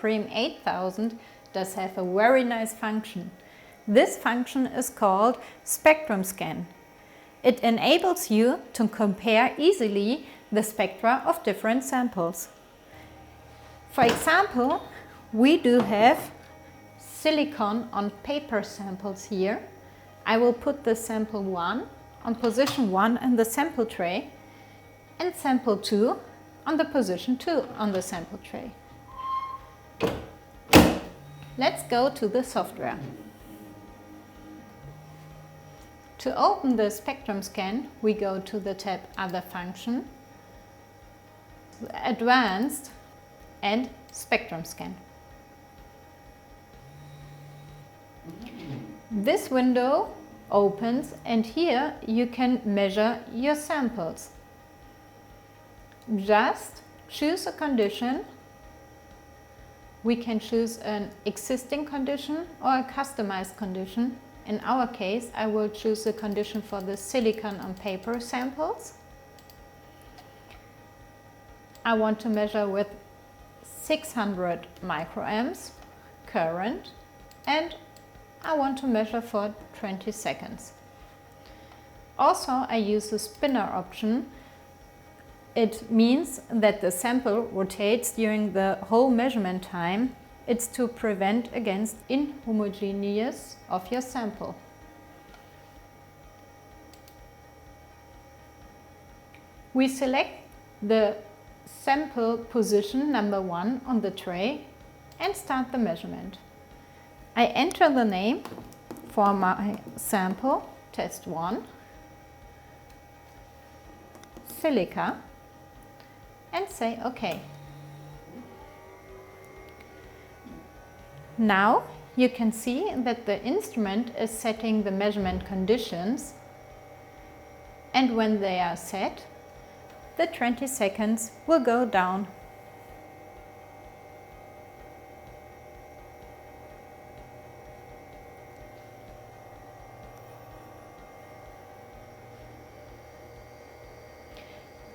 Priem 8000 does have a very nice function. This function is called spectrum scan. It enables you to compare easily the spectra of different samples. For example, we do have silicon on paper samples here. I will put the sample 1 on position 1 in the sample tray and sample 2 on the position 2 on the sample tray. Let's go to the software. To open the spectrum scan, we go to the tab Other Function, Advanced and Spectrum Scan. This window opens and here you can measure your samples. Just choose a condition. We can choose an existing condition or a customized condition. In our case, I will choose a condition for the silicon on paper samples. I want to measure with 600 microamps current and I want to measure for 20 seconds. Also, I use the spinner option. It means that the sample rotates during the whole measurement time. It's to prevent against inhomogeneous of your sample. We select the sample position number 1 on the tray and start the measurement. I enter the name for my sample, test 1, silica, and say OK. Now you can see that the instrument is setting the measurement conditions, and when they are set, the 20 seconds will go down.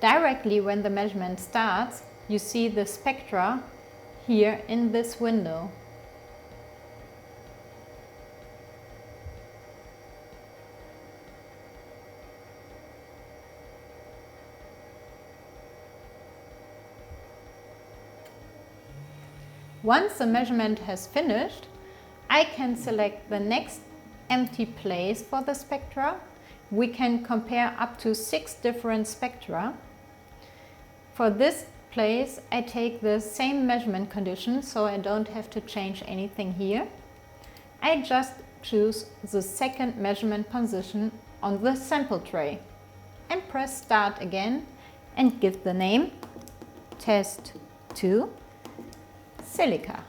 Directly when the measurement starts, you see the spectra here in this window. Once the measurement has finished, I can select the next empty place for the spectra. We can compare up to 6 different spectra. For this place, I take the same measurement condition, so I don't have to change anything here. I just choose the second measurement position on the sample tray and press Start again and give the name Test 2 Silica.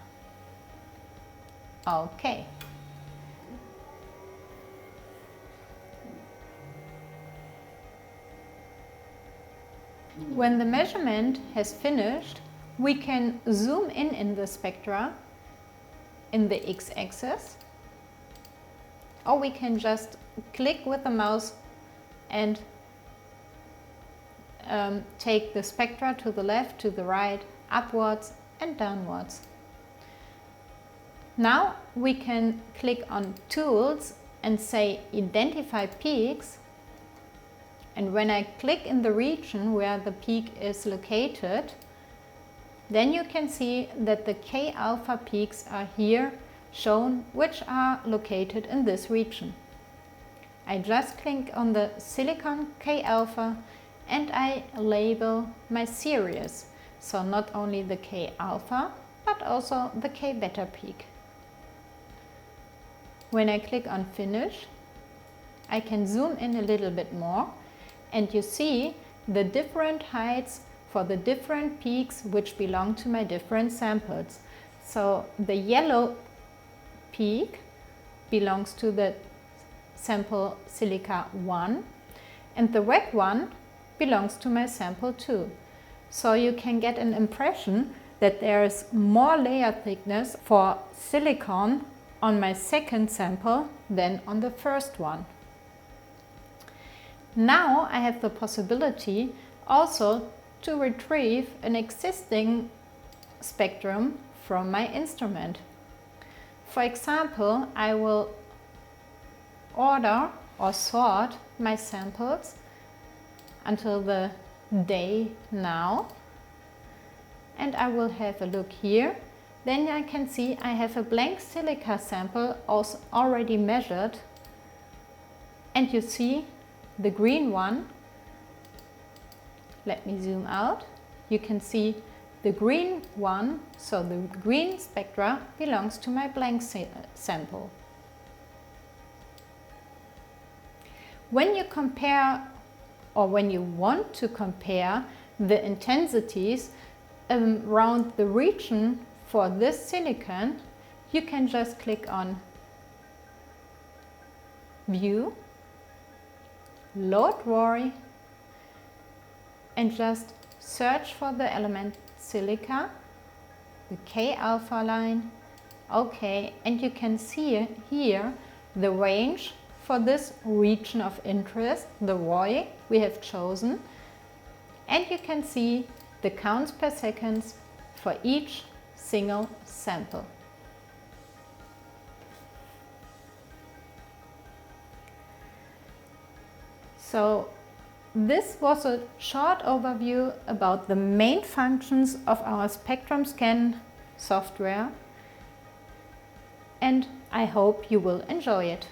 OK. When the measurement has finished, we can zoom in the spectra in the x-axis, or we can just click with the mouse and take the spectra to the left, to the right, upwards and downwards. Now we can click on Tools and say Identify Peaks. And when I click in the region where the peak is located, then you can see that the K-alpha peaks are here shown, which are located in this region. I just click on the silicon K-alpha and I label my series. So not only the K-alpha, but also the K-beta peak. When I click on Finish, I can zoom in a little bit more. And you see the different heights for the different peaks which belong to my different samples. So the yellow peak belongs to the sample silica 1 and the red one belongs to my sample 2. So you can get an impression that there is more layer thickness for silicon on my second sample than on the first one. Now I have the possibility also to retrieve an existing spectrum from my instrument. For example, I will order or sort my samples until the day now, and I will have a look here. Then I can see I have a blank silica sample also already measured, and you see the green one. Let me zoom out. You can see the green one, so the green spectra belongs to my blank sample. When you compare, or when you want to compare the intensities around the region for this silicon, you can just click on View, Load Worry, and just search for the element silica, the K-alpha line. Okay, and you can see here the range for this region of interest, the ROI we have chosen, and you can see the counts per seconds for each single sample. So this was a short overview about the main functions of our SpectrumScan software, and I hope you will enjoy it.